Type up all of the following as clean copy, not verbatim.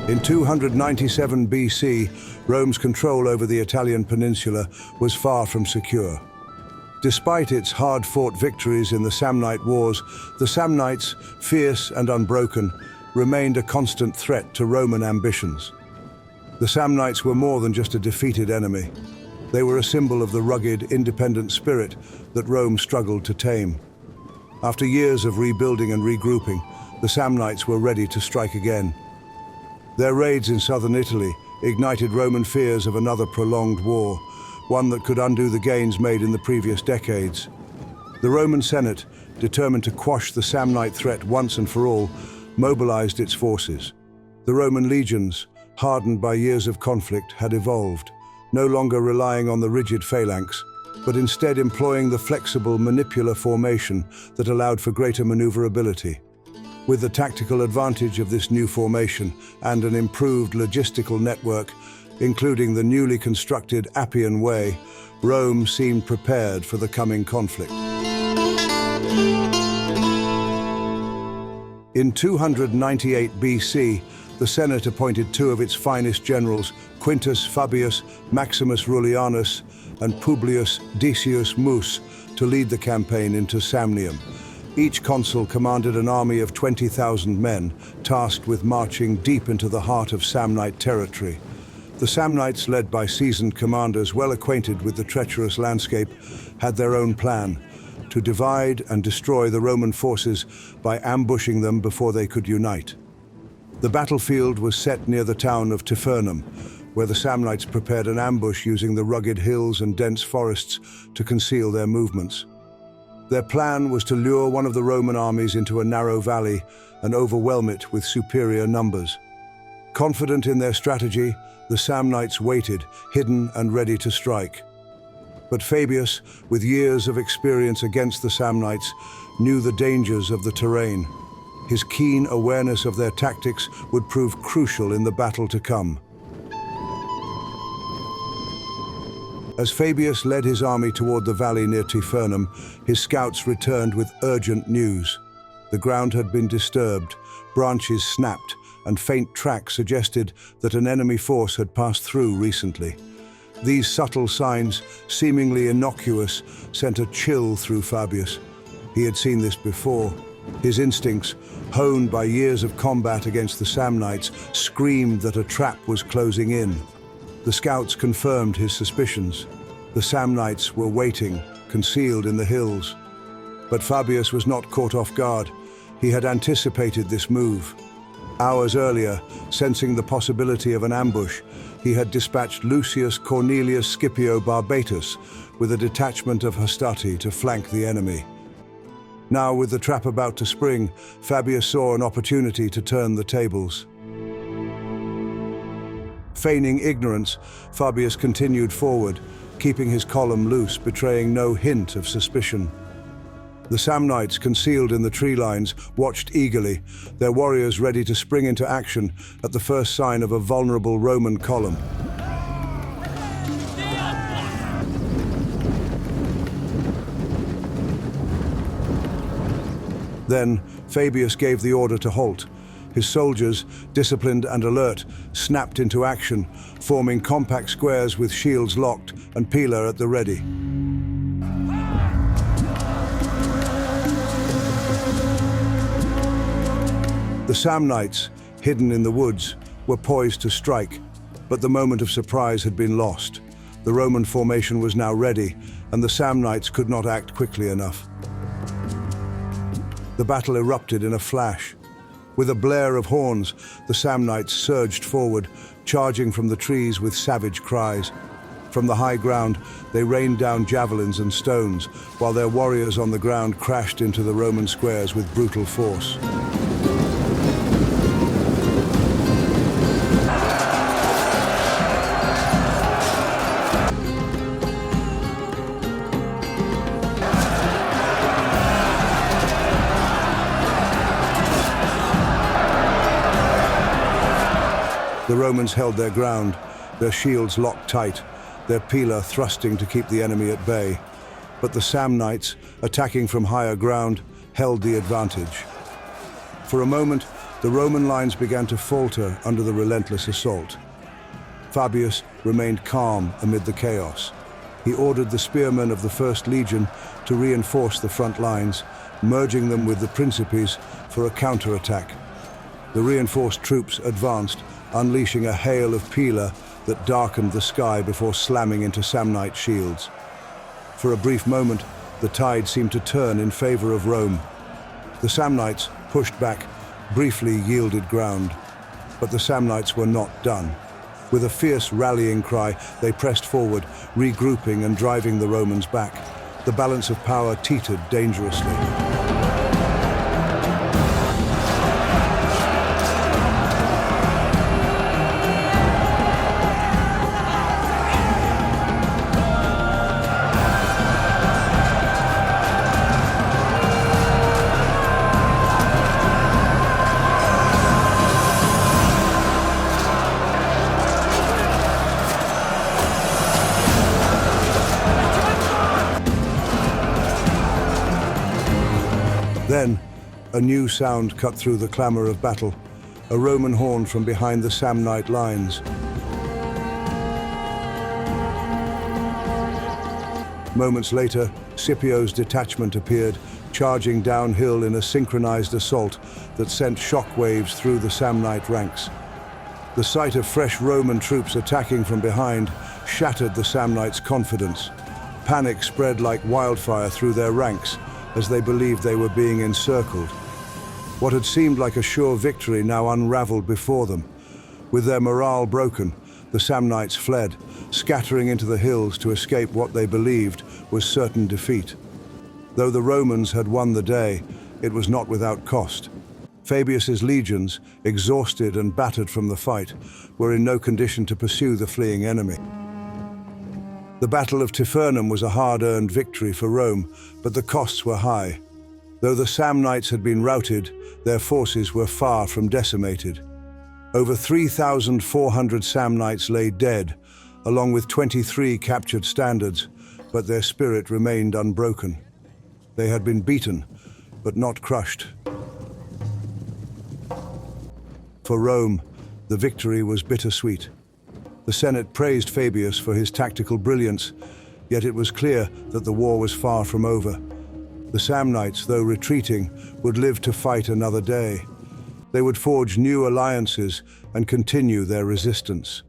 In 297 BC, Rome's control over the Italian peninsula was far from secure. Despite its hard-fought victories in the Samnite Wars, the Samnites, fierce and unbroken, remained a constant threat to Roman ambitions. The Samnites were more than just a defeated enemy. They were a symbol of the rugged, independent spirit that Rome struggled to tame. After years of rebuilding and regrouping, the Samnites were ready to strike again. Their raids in southern Italy ignited Roman fears of another prolonged war, one that could undo the gains made in the previous decades. The Roman Senate, determined to quash the Samnite threat once and for all, mobilized its forces. The Roman legions, hardened by years of conflict, had evolved, no longer relying on the rigid phalanx, but instead employing the flexible manipular formation that allowed for greater maneuverability. With the tactical advantage of this new formation and an improved logistical network, including the newly constructed Appian Way, Rome seemed prepared for the coming conflict. In 298 BC, the Senate appointed two of its finest generals, Quintus Fabius Maximus Rullianus and Publius Decius Mus, to lead the campaign into Samnium. Each consul commanded an army of 20,000 men, tasked with marching deep into the heart of Samnite territory. The Samnites, led by seasoned commanders well acquainted with the treacherous landscape, had their own plan: to divide and destroy the Roman forces by ambushing them before they could unite. The battlefield was set near the town of Tifernum, where the Samnites prepared an ambush using the rugged hills and dense forests to conceal their movements. Their plan was to lure one of the Roman armies into a narrow valley and overwhelm it with superior numbers. Confident in their strategy, the Samnites waited, hidden and ready to strike. But Fabius, with years of experience against the Samnites, knew the dangers of the terrain. His keen awareness of their tactics would prove crucial in the battle to come. As Fabius led his army toward the valley near Tifernum, his scouts returned with urgent news. The ground had been disturbed, branches snapped, and faint tracks suggested that an enemy force had passed through recently. These subtle signs, seemingly innocuous, sent a chill through Fabius. He had seen this before. His instincts, honed by years of combat against the Samnites, screamed that a trap was closing in. The scouts confirmed his suspicions. The Samnites were waiting, concealed in the hills. But Fabius was not caught off guard. He had anticipated this move. Hours earlier, sensing the possibility of an ambush, he had dispatched Lucius Cornelius Scipio Barbatus with a detachment of Hastati to flank the enemy. Now, with the trap about to spring, Fabius saw an opportunity to turn the tables. Feigning ignorance, Fabius continued forward, keeping his column loose, betraying no hint of suspicion. The Samnites, concealed in the tree lines, watched eagerly, their warriors ready to spring into action at the first sign of a vulnerable Roman column. Then, Fabius gave the order to halt. His soldiers, disciplined and alert, snapped into action, forming compact squares with shields locked and pila at the ready. The Samnites, hidden in the woods, were poised to strike, but the moment of surprise had been lost. The Roman formation was now ready, and the Samnites could not act quickly enough. The battle erupted in a flash. With a blare of horns, the Samnites surged forward, charging from the trees with savage cries. From the high ground, they rained down javelins and stones, while their warriors on the ground crashed into the Roman squares with brutal force. The Romans held their ground, their shields locked tight, their pila thrusting to keep the enemy at bay. but the Samnites, attacking from higher ground, held the advantage. For a moment, the Roman lines began to falter under the relentless assault. Fabius remained calm amid the chaos. He ordered the spearmen of the First Legion to reinforce the front lines, merging them with the Principes for a counterattack. The reinforced troops advanced, unleashing a hail of pila that darkened the sky before slamming into Samnite shields. For a brief moment, the tide seemed to turn in favor of Rome. The Samnites, pushed back, briefly yielded ground. But the Samnites were not done. With a fierce rallying cry, they pressed forward, regrouping and driving the Romans back. The balance of power teetered dangerously. Then, a new sound cut through the clamor of battle, a Roman horn from behind the Samnite lines. Moments later, Scipio's detachment appeared, charging downhill in a synchronized assault that sent shockwaves through the Samnite ranks. The sight of fresh Roman troops attacking from behind shattered the Samnites' confidence. Panic spread like wildfire through their ranks, as they believed they were being encircled. What had seemed like a sure victory now unraveled before them. With their morale broken, the Samnites fled, scattering into the hills to escape what they believed was certain defeat. Though the Romans had won the day, it was not without cost. Fabius's legions, exhausted and battered from the fight, were in no condition to pursue the fleeing enemy. The Battle of Tifernum was a hard-earned victory for Rome, but the costs were high. Though the Samnites had been routed, their forces were far from decimated. Over 3,400 Samnites lay dead, along with 23 captured standards, but their spirit remained unbroken. They had been beaten, but not crushed. For Rome, the victory was bittersweet. The Senate praised Fabius for his tactical brilliance, yet it was clear that the war was far from over. The Samnites, though retreating, would live to fight another day. They would forge new alliances and continue their resistance.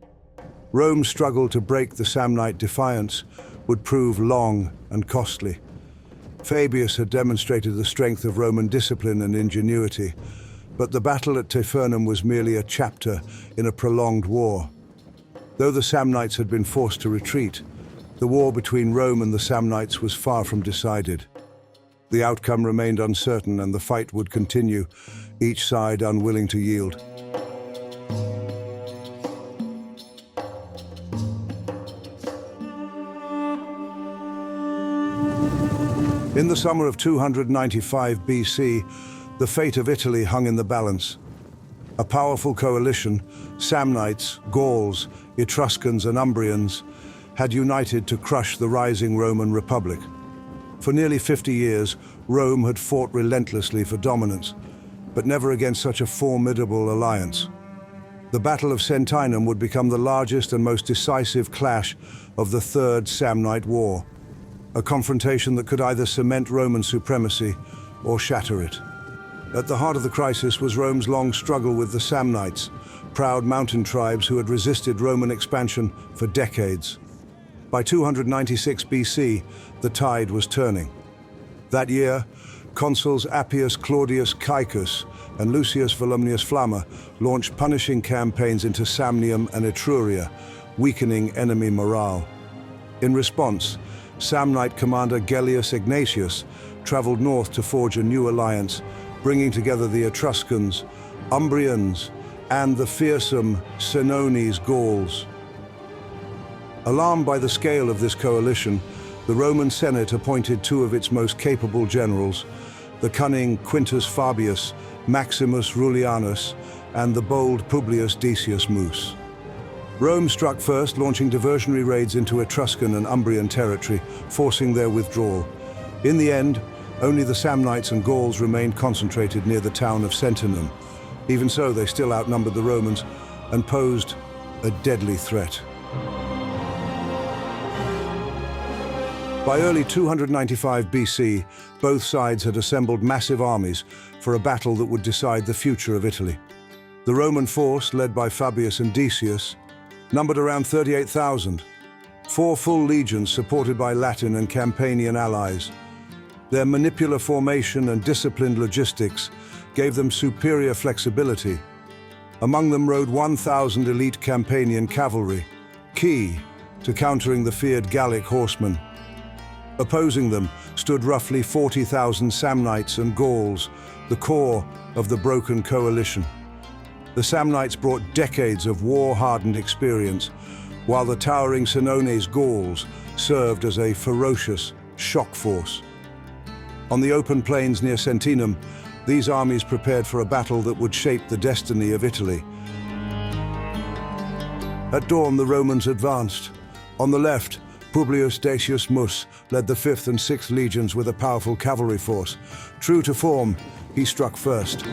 Rome's struggle to break the Samnite defiance would prove long and costly. Fabius had demonstrated the strength of Roman discipline and ingenuity, but the battle at Tifernum was merely a chapter in a prolonged war. Though the Samnites had been forced to retreat, the war between Rome and the Samnites was far from decided. The outcome remained uncertain and the fight would continue, each side unwilling to yield. In the summer of 295 BC, the fate of Italy hung in the balance. A powerful coalition, Samnites, Gauls, Etruscans and Umbrians, had united to crush the rising Roman Republic. For nearly 50 years, Rome had fought relentlessly for dominance, but never against such a formidable alliance. The Battle of Sentinum would become the largest and most decisive clash of the Third Samnite War, a confrontation that could either cement Roman supremacy or shatter it. At the heart of the crisis was Rome's long struggle with the Samnites, proud mountain tribes who had resisted Roman expansion for decades. By 296 BC, the tide was turning. That year, consuls Appius Claudius Caecus and Lucius Volumnius Flamma launched punishing campaigns into Samnium and Etruria, weakening enemy morale. In response, Samnite commander Gellius Ignatius traveled north to forge a new alliance, bringing together the Etruscans, Umbrians, and the fearsome Senones Gauls. Alarmed by the scale of this coalition, the Roman Senate appointed two of its most capable generals, the cunning Quintus Fabius, Maximus Rullianus, and the bold Publius Decius Mus. Rome struck first, launching diversionary raids into Etruscan and Umbrian territory, forcing their withdrawal. In the end, only the Samnites and Gauls remained concentrated near the town of Sentinum. Even so, they still outnumbered the Romans and posed a deadly threat. By early 295 BC, both sides had assembled massive armies for a battle that would decide the future of Italy. The Roman force, led by Fabius and Decius, numbered around 38,000, 4 full legions supported by Latin and Campanian allies. Their manipular formation and disciplined logistics gave them superior flexibility. Among them rode 1,000 elite Campanian cavalry, key to countering the feared Gallic horsemen. Opposing them stood roughly 40,000 Samnites and Gauls, the core of the broken coalition. The Samnites brought decades of war-hardened experience, while the towering Senones Gauls served as a ferocious shock force. On the open plains near Sentinum, these armies prepared for a battle that would shape the destiny of Italy. At dawn, the Romans advanced. On the left, Publius Decius Mus led the 5th and 6th legions with a powerful cavalry force. True to form, he struck first.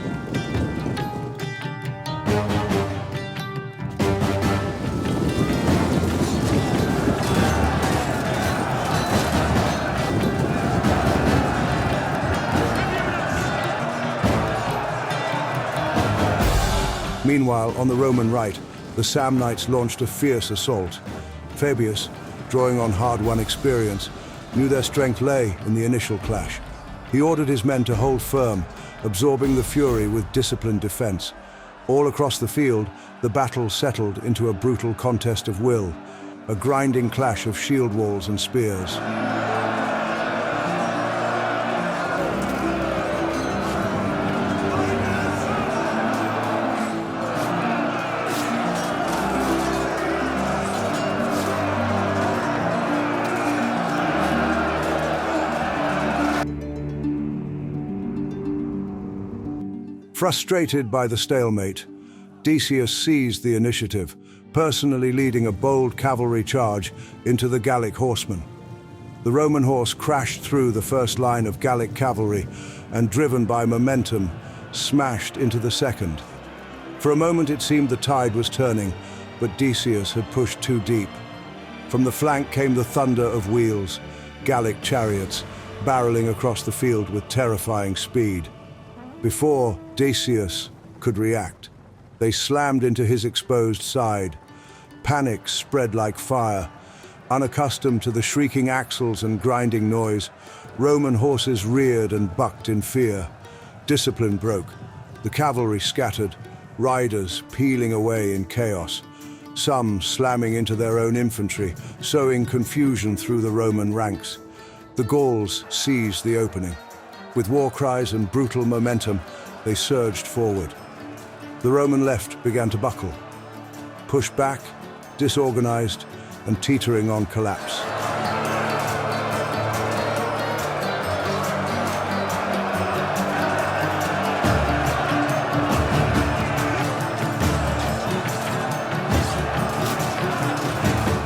Meanwhile, on the Roman right, the Samnites launched a fierce assault. Fabius, drawing on hard-won experience, knew their strength lay in the initial clash. He ordered his men to hold firm, absorbing the fury with disciplined defense. All across the field, the battle settled into a brutal contest of will, a grinding clash of shield walls and spears. Frustrated by the stalemate, Decius seized the initiative, personally leading a bold cavalry charge into the Gallic horsemen. The Roman horse crashed through the first line of Gallic cavalry and, driven by momentum, smashed into the second. For a moment it seemed the tide was turning, but Decius had pushed too deep. From the flank came the thunder of wheels, Gallic chariots barreling across the field with terrifying speed. Before Decius could react, they slammed into his exposed side. Panic spread like fire. Unaccustomed to the shrieking axles and grinding noise, Roman horses reared and bucked in fear. Discipline broke. The cavalry scattered, riders peeling away in chaos, some slamming into their own infantry, sowing confusion through the Roman ranks. The Gauls seized the opening. With war cries and brutal momentum, they surged forward. The Roman left began to buckle, pushed back, disorganized, and teetering on collapse.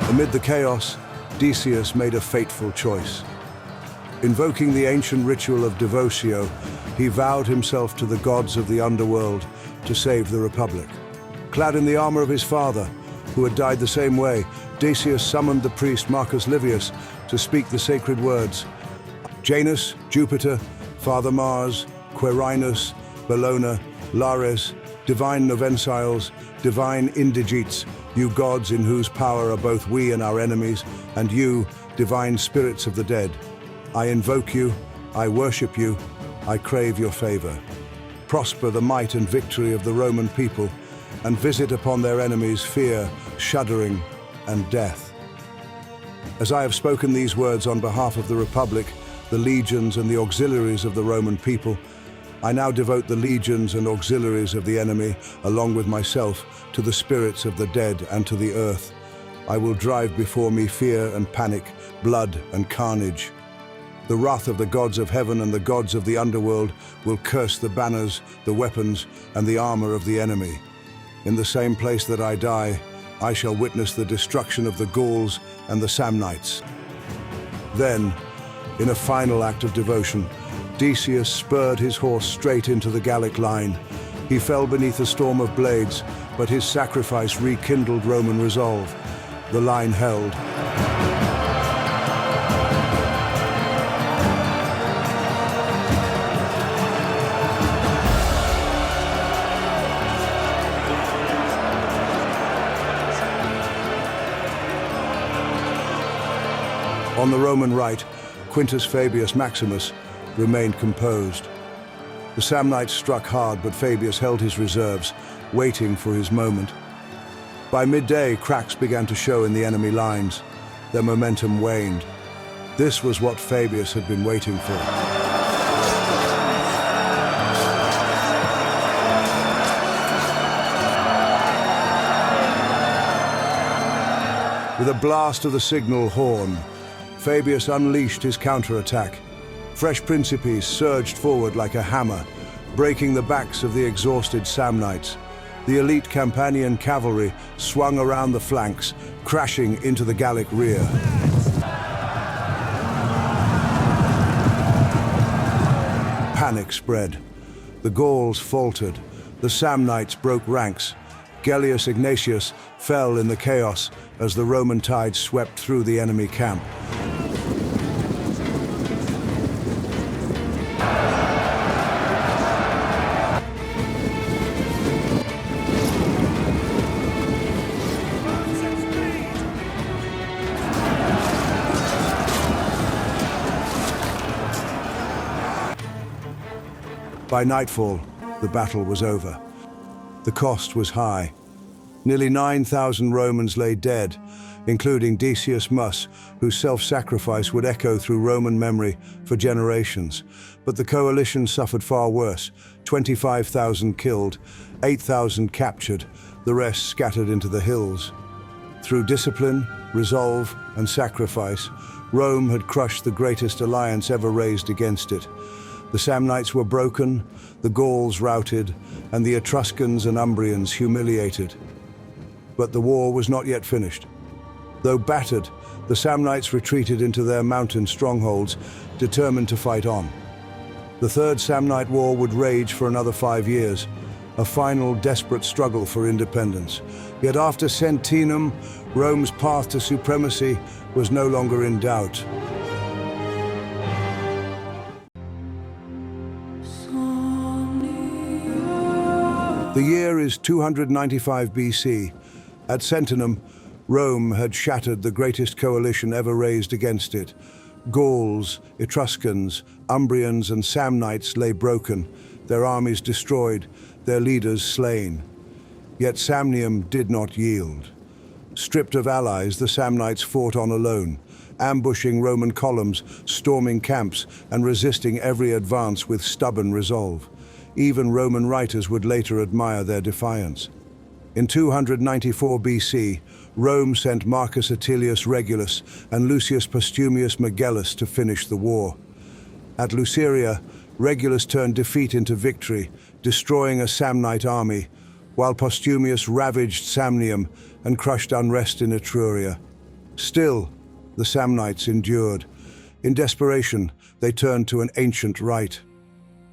Amid the chaos, Decius made a fateful choice. Invoking the ancient ritual of devotio, he vowed himself to the gods of the underworld to save the Republic. Clad in the armor of his father, who had died the same way, Decius summoned the priest Marcus Livius to speak the sacred words. Janus, Jupiter, Father Mars, Quirinus, Bellona, Lares, divine Novenciles, divine Indigetes, you gods in whose power are both we and our enemies, and you, divine spirits of the dead. I invoke you, I worship you, I crave your favor. Prosper the might and victory of the Roman people, and visit upon their enemies fear, shuddering, and death. As I have spoken these words on behalf of the Republic, the legions and the auxiliaries of the Roman people, I now devote the legions and auxiliaries of the enemy, along with myself, to the spirits of the dead and to the earth. I will drive before me fear and panic, blood and carnage. The wrath of the gods of heaven and the gods of the underworld will curse the banners, the weapons, and the armor of the enemy. In the same place that I die, I shall witness the destruction of the Gauls and the Samnites." Then, in a final act of devotion, Decius spurred his horse straight into the Gallic line. He fell beneath a storm of blades, but his sacrifice rekindled Roman resolve. The line held. On the Roman right, Quintus Fabius Maximus remained composed. The Samnites struck hard, but Fabius held his reserves, waiting for his moment. By midday, cracks began to show in the enemy lines. Their momentum waned. This was what Fabius had been waiting for. With a blast of the signal horn, Fabius unleashed his counterattack. Fresh principes surged forward like a hammer, breaking the backs of the exhausted Samnites. The elite Campanian cavalry swung around the flanks, crashing into the Gallic rear. Panic spread. The Gauls faltered. The Samnites broke ranks. Gellius Ignatius fell in the chaos as the Roman tide swept through the enemy camp. By nightfall, the battle was over. The cost was high. Nearly 9,000 Romans lay dead, including Decius Mus, whose self-sacrifice would echo through Roman memory for generations. But the coalition suffered far worse: 25,000 killed, 8,000 captured, the rest scattered into the hills. Through discipline, resolve, and sacrifice, Rome had crushed the greatest alliance ever raised against it. The Samnites were broken, the Gauls routed, and the Etruscans and Umbrians humiliated. But the war was not yet finished. Though battered, the Samnites retreated into their mountain strongholds, determined to fight on. The Third Samnite War would rage for another 5 years, a final desperate struggle for independence. Yet after Sentinum, Rome's path to supremacy was no longer in doubt. The year is 295 BC. At Sentinum, Rome had shattered the greatest coalition ever raised against it. Gauls, Etruscans, Umbrians, and Samnites lay broken, their armies destroyed, their leaders slain. Yet Samnium did not yield. Stripped of allies, the Samnites fought on alone, ambushing Roman columns, storming camps, and resisting every advance with stubborn resolve. Even Roman writers would later admire their defiance. In 294 BC, Rome sent Marcus Atilius Regulus and Lucius Postumius Megellus to finish the war. At Luceria, Regulus turned defeat into victory, destroying a Samnite army, while Postumius ravaged Samnium and crushed unrest in Etruria. Still, the Samnites endured. In desperation, they turned to an ancient rite.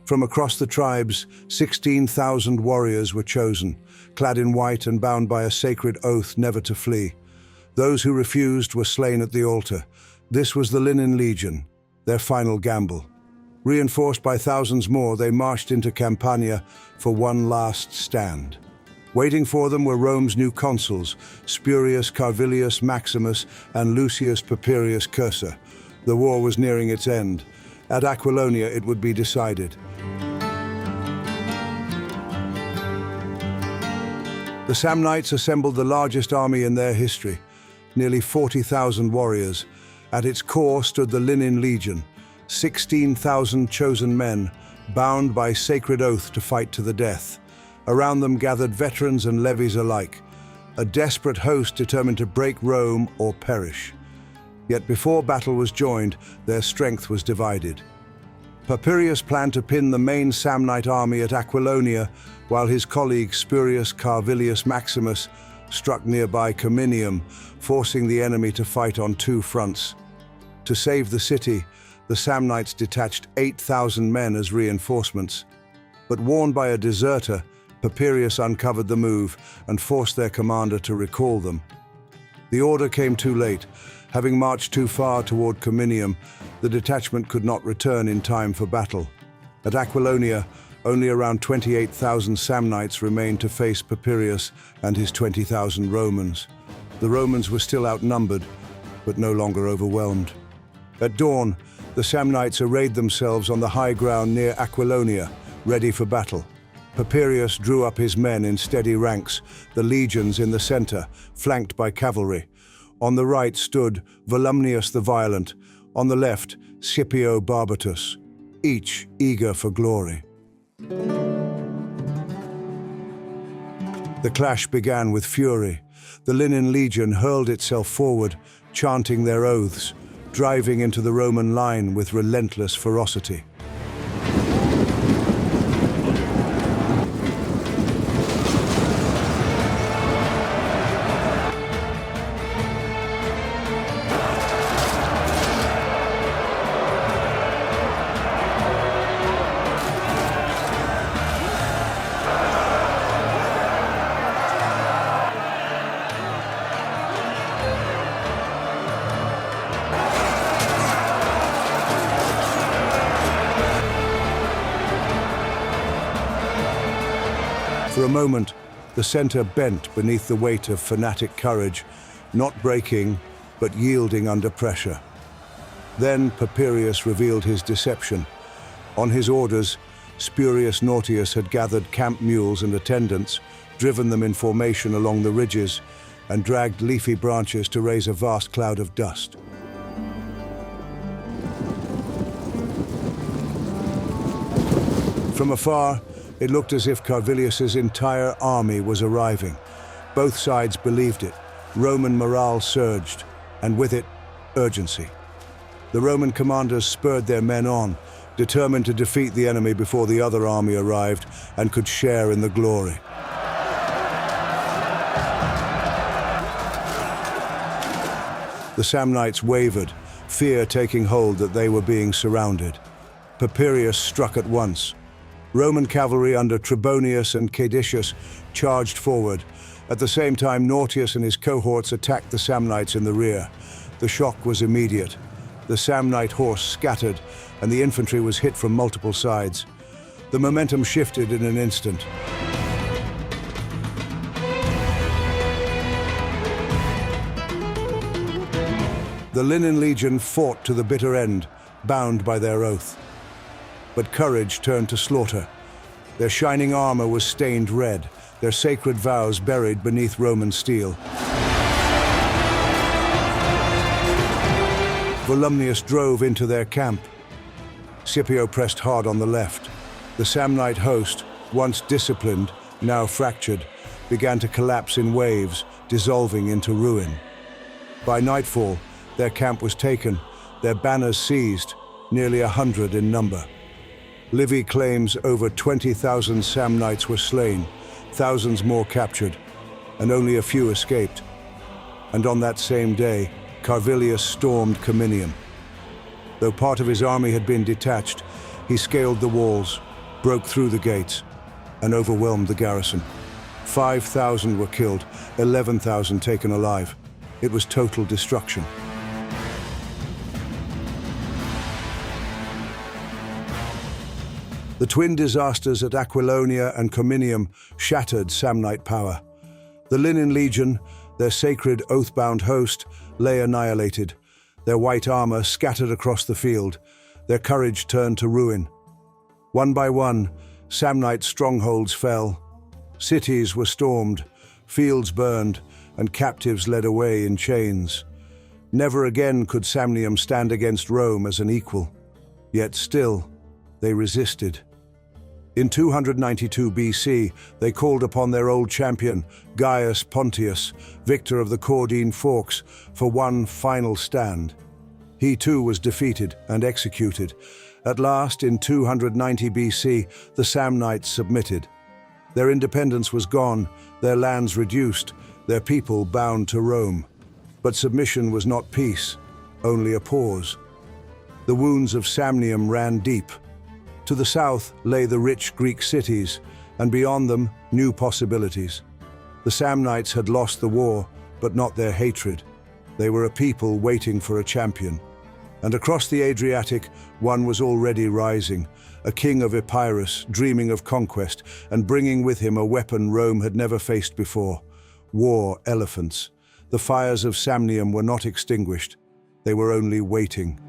From across the tribes, 16,000 warriors were chosen, clad in white and bound by a sacred oath never to flee. Those who refused were slain at the altar. This was the Linen Legion, their final gamble. Reinforced by thousands more, they marched into Campania for one last stand. Waiting for them were Rome's new consuls, Spurius Carvilius Maximus and Lucius Papirius Cursor. The war was nearing its end. At Aquilonia, it would be decided. The Samnites assembled the largest army in their history, nearly 40,000 warriors. At its core stood the Linen Legion, 16,000 chosen men, bound by sacred oath to fight to the death. Around them gathered veterans and levies alike, a desperate host determined to break Rome or perish. Yet before battle was joined, their strength was divided. Papirius planned to pin the main Samnite army at Aquilonia, while his colleague Spurius Carvilius Maximus struck nearby Cominium, forcing the enemy to fight on two fronts. To save the city, the Samnites detached 8,000 men as reinforcements. But warned by a deserter, Papirius uncovered the move and forced their commander to recall them. The order came too late. Having marched too far toward Cominium, the detachment could not return in time for battle. At Aquilonia, only around 28,000 Samnites remained to face Papirius and his 20,000 Romans. The Romans were still outnumbered, but no longer overwhelmed. At dawn, the Samnites arrayed themselves on the high ground near Aquilonia, ready for battle. Papirius drew up his men in steady ranks, the legions in the center, flanked by cavalry. On the right stood Volumnius the Violent, on the left Scipio Barbatus, each eager for glory. The clash began with fury. The Linen Legion hurled itself forward, chanting their oaths, driving into the Roman line with relentless ferocity. For a moment, the center bent beneath the weight of fanatic courage, not breaking, but yielding under pressure. Then Papirius revealed his deception. On his orders, Spurius Nautius had gathered camp mules and attendants, driven them in formation along the ridges, and dragged leafy branches to raise a vast cloud of dust. From afar, it looked as if Carvilius's entire army was arriving. Both sides believed it. Roman morale surged, and with it, urgency. The Roman commanders spurred their men on, determined to defeat the enemy before the other army arrived and could share in the glory. The Samnites wavered, fear taking hold that they were being surrounded. Papirius struck at once. Roman cavalry under Trebonius and Caedicius charged forward. At the same time, Nautius and his cohorts attacked the Samnites in the rear. The shock was immediate. The Samnite horse scattered, and the infantry was hit from multiple sides. The momentum shifted in an instant. The Linen Legion fought to the bitter end, bound by their oath. But courage turned to slaughter. Their shining armor was stained red, their sacred vows buried beneath Roman steel. Volumnius drove into their camp. Scipio pressed hard on the left. The Samnite host, once disciplined, now fractured, began to collapse in waves, dissolving into ruin. By nightfall, their camp was taken, their banners seized, nearly 100 in number. Livy claims over 20,000 Samnites were slain, thousands more captured, and only a few escaped. And on that same day, Carvilius stormed Cominium. Though part of his army had been detached, he scaled the walls, broke through the gates, and overwhelmed the garrison. 5,000 were killed, 11,000 taken alive. It was total destruction. The twin disasters at Aquilonia and Cominium shattered Samnite power. The Linen Legion, their sacred oath-bound host, lay annihilated, their white armor scattered across the field, their courage turned to ruin. One by one, Samnite strongholds fell. Cities were stormed, fields burned, and captives led away in chains. Never again could Samnium stand against Rome as an equal. Yet still, they resisted. In 292 BC, they called upon their old champion, Gaius Pontius, victor of the Caudine Forks, for one final stand. He too was defeated and executed. At last, in 290 BC, the Samnites submitted. Their independence was gone, their lands reduced, their people bound to Rome. But submission was not peace, only a pause. The wounds of Samnium ran deep. To the south lay the rich Greek cities, and beyond them, new possibilities. The Samnites had lost the war, but not their hatred. They were a people waiting for a champion. And across the Adriatic, one was already rising, a king of Epirus, dreaming of conquest and bringing with him a weapon Rome had never faced before: war elephants. The fires of Samnium were not extinguished. They were only waiting.